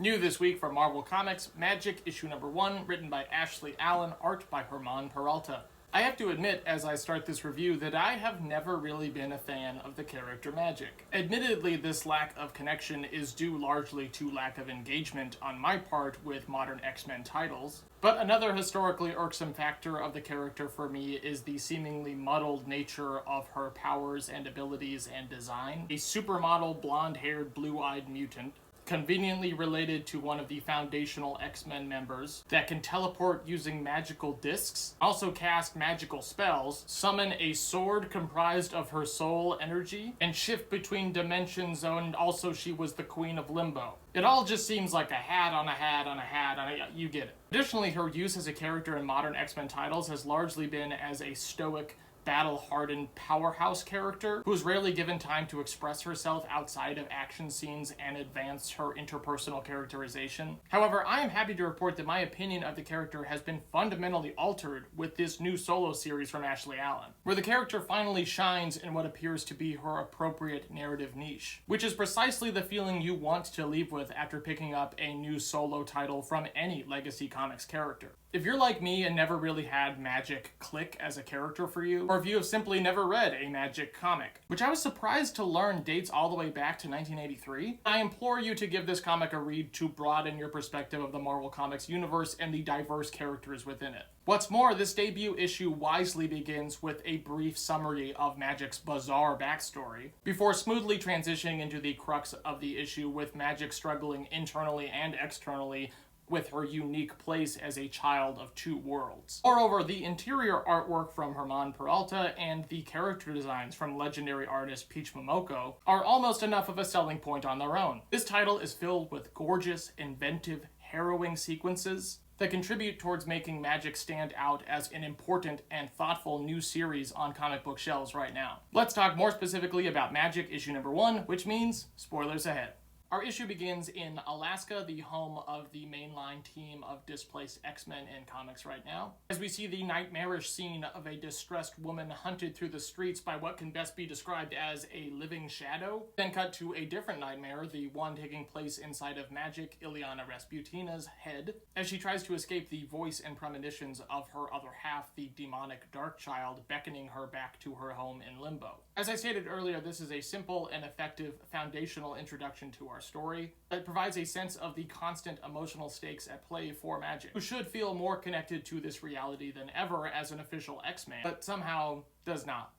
New this week from Marvel Comics, Magik issue number 1, written by Ashley Allen, art by Herman Peralta. I have to admit, as I start this review, that I have never really been a fan of the character Magik. Admittedly, this lack of connection is due largely to lack of engagement on my part with modern X-Men titles. But another historically irksome factor of the character for me is the seemingly muddled nature of her powers and abilities and design. A supermodel, blonde-haired, blue-eyed mutant, conveniently related to one of the foundational X-Men members, that can teleport using magical discs, also cast magical spells, summon a sword comprised of her soul energy, and shift between dimensions, and also she was the Queen of Limbo. It all just seems like a hat on a hat on a hat on a... you get it. Additionally, her use as a character in modern X-Men titles has largely been as a stoic, battle-hardened powerhouse character who is rarely given time to express herself outside of action scenes and advance her interpersonal characterization. However, I am happy to report that my opinion of the character has been fundamentally altered with this new solo series from Ashley Allen, where the character finally shines in what appears to be her appropriate narrative niche, which is precisely the feeling you want to leave with after picking up a new solo title from any Legacy Comics character. If you're like me and never really had Magik click as a character for you, or if you have simply never read a Magik comic, which I was surprised to learn dates all the way back to 1983, I implore you to give this comic a read to broaden your perspective of the Marvel Comics universe and the diverse characters within it. What's more, this debut issue wisely begins with a brief summary of Magik's bizarre backstory, before smoothly transitioning into the crux of the issue with Magik struggling internally and externally with her unique place as a child of two worlds. Moreover, the interior artwork from Herman Peralta and the character designs from legendary artist Peach Momoko are almost enough of a selling point on their own. This title is filled with gorgeous, inventive, harrowing sequences that contribute towards making Magik stand out as an important and thoughtful new series on comic book shelves right now. Let's talk more specifically about Magik issue number 1, which means spoilers ahead. Our issue begins in Alaska, the home of the mainline team of displaced X-Men in comics right now, as we see the nightmarish scene of a distressed woman hunted through the streets by what can best be described as a living shadow. Then cut to a different nightmare, the one taking place inside of Magik, Ileana Rasputina's head, as she tries to escape the voice and premonitions of her other half, the demonic Dark Child, beckoning her back to her home in Limbo. As I stated earlier, this is a simple and effective foundational introduction to our story that provides a sense of the constant emotional stakes at play for Magik, who should feel more connected to this reality than ever as an official X-Man, but somehow does not.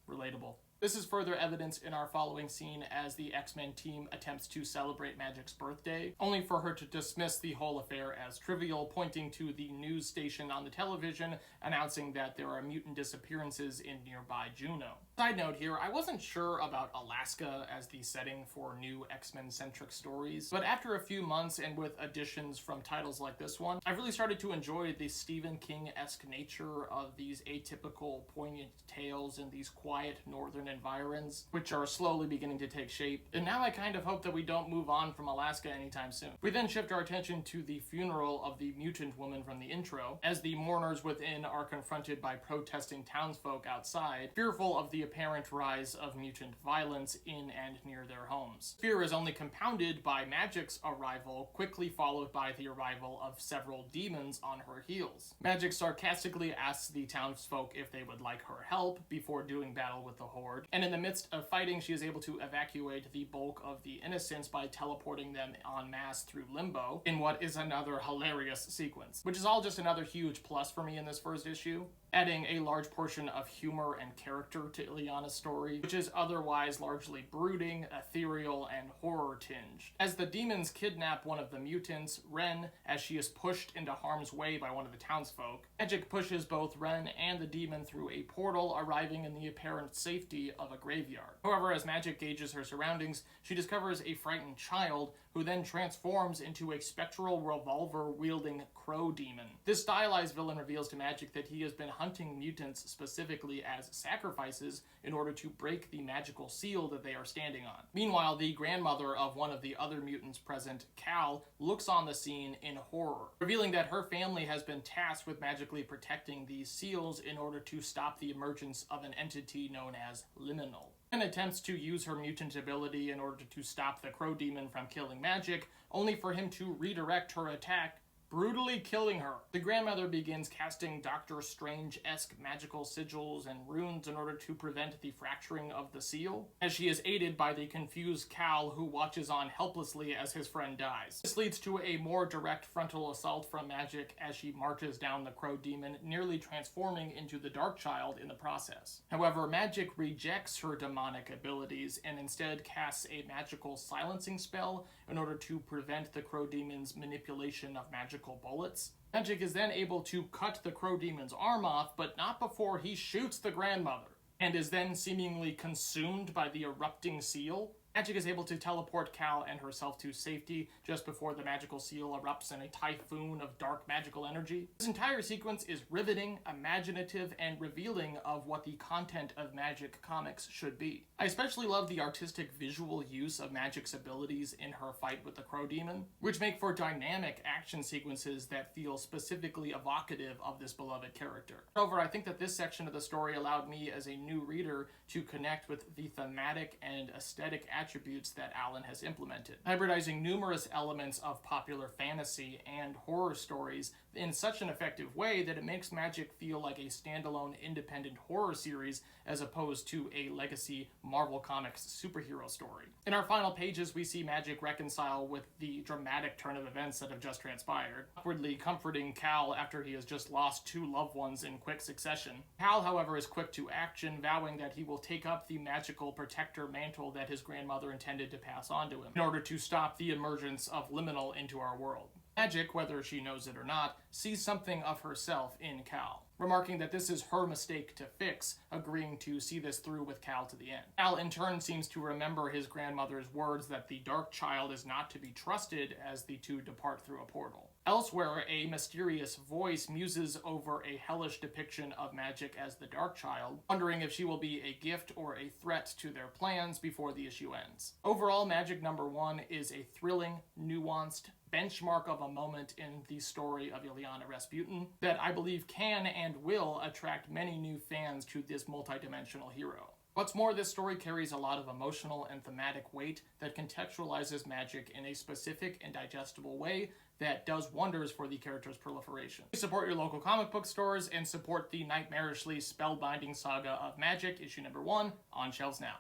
Relatable. This is further evidence in our following scene as the X-Men team attempts to celebrate Magik's birthday, only for her to dismiss the whole affair as trivial, pointing to the news station on the television announcing that there are mutant disappearances in nearby Juneau. Side note here, I wasn't sure about Alaska as the setting for new X-Men-centric stories, but after a few months and with additions from titles like this one, I've really started to enjoy the Stephen King-esque nature of these atypical, poignant tales in these quiet northern environs, which are slowly beginning to take shape. And now I kind of hope that we don't move on from Alaska anytime soon. We then shift our attention to the funeral of the mutant woman from the intro, as the mourners within are confronted by protesting townsfolk outside, fearful of the apparent rise of mutant violence in and near their homes. Fear is only compounded by Magik's arrival, quickly followed by the arrival of several demons on her heels. Magik sarcastically asks the townsfolk if they would like her help before doing battle with the Horde, and in the midst of fighting, she is able to evacuate the bulk of the innocents by teleporting them en masse through Limbo, in what is another hilarious sequence, which is all just another huge plus for me in this first issue, adding a large portion of humor and character to Ileana's story, which is otherwise largely brooding, ethereal, and horror-tinged. As the demons kidnap one of the mutants, Ren, as she is pushed into harm's way by one of the townsfolk, Magik pushes both Ren and the demon through a portal, arriving in the apparent safety of a graveyard. However, as Magik gauges her surroundings, she discovers a frightened child, who then transforms into a spectral revolver-wielding crow demon. This stylized villain reveals to Magik that he has been hunting mutants specifically as sacrifices in order to break the magical seal that they are standing on. Meanwhile, the grandmother of one of the other mutants present, Cal, looks on the scene in horror, revealing that her family has been tasked with magically protecting these seals in order to stop the emergence of an entity known as Liminal. and attempts to use her mutant ability in order to stop the crow demon from killing Magik, only for him to redirect her attack, brutally killing her. The grandmother begins casting Doctor Strange-esque magical sigils and runes in order to prevent the fracturing of the seal, as she is aided by the confused Cal, who watches on helplessly as his friend dies. This leads to a more direct frontal assault from Magik as she marches down the crow demon, nearly transforming into the Dark Child in the process. However, Magik rejects her demonic abilities and instead casts a magical silencing spell in order to prevent the crow demon's manipulation of magical bullets. Magik is then able to cut the crow demon's arm off, but not before he shoots the grandmother, and is then seemingly consumed by the erupting seal. Magik is able to teleport Cal and herself to safety just before the magical seal erupts in a typhoon of dark magical energy. This entire sequence is riveting, imaginative, and revealing of what the content of Magik comics should be. I especially love the artistic visual use of Magik's abilities in her fight with the crow demon, which make for dynamic action sequences that feel specifically evocative of this beloved character. However, I think that this section of the story allowed me as a new reader to connect with the thematic and aesthetic attributes that Allen has implemented, hybridizing numerous elements of popular fantasy and horror stories in such an effective way that it makes Magik feel like a standalone independent horror series as opposed to a legacy Marvel Comics superhero story. In our final pages, we see Magik reconcile with the dramatic turn of events that have just transpired, awkwardly comforting Cal after he has just lost two loved ones in quick succession. Cal, however, is quick to action, vowing that he will take up the magical protector mantle that his grandmother intended to pass on to him in order to stop the emergence of Liminal into our world. Magik, whether she knows it or not, sees something of herself in Cal, remarking that this is her mistake to fix, agreeing to see this through with Cal to the end. Cal, in turn, seems to remember his grandmother's words that the Dark Child is not to be trusted as the two depart through a portal. Elsewhere, a mysterious voice muses over a hellish depiction of Magik as the Dark Child, wondering if she will be a gift or a threat to their plans before the issue ends. Overall, Magik #1 is a thrilling, nuanced, benchmark of a moment in the story of Ilyana Rasputin that I believe can and will attract many new fans to this multidimensional hero. What's more, this story carries a lot of emotional and thematic weight that contextualizes Magik in a specific and digestible way that does wonders for the character's proliferation. Support your local comic book stores and support the nightmarishly spellbinding saga of Magik, issue #1, on shelves now.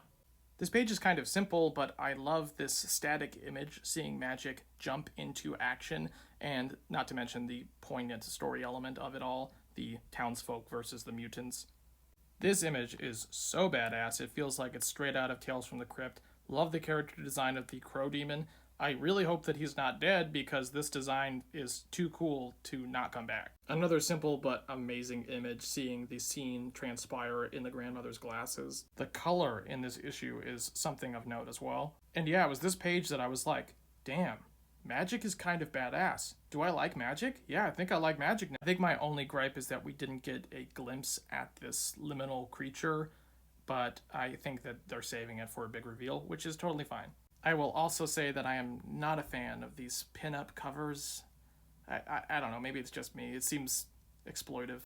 This page is kind of simple, but I love this static image, seeing Magik jump into action, and not to mention the poignant story element of it all, the townsfolk versus the mutants. This image is so badass, it feels like it's straight out of Tales from the Crypt. Love the character design of the Crow Demon. I really hope that he's not dead, because this design is too cool to not come back. Another simple but amazing image, seeing the scene transpire in the grandmother's glasses. The color in this issue is something of note as well. And yeah, it was this page that I was like, damn, Magik is kind of badass. Do I like Magik? Yeah, I think I like Magik now. I think my only gripe is that we didn't get a glimpse at this liminal creature, but I think that they're saving it for a big reveal, which is totally fine. I will also say that I am not a fan of these pin-up covers. I don't know, maybe it's just me. It seems exploitive.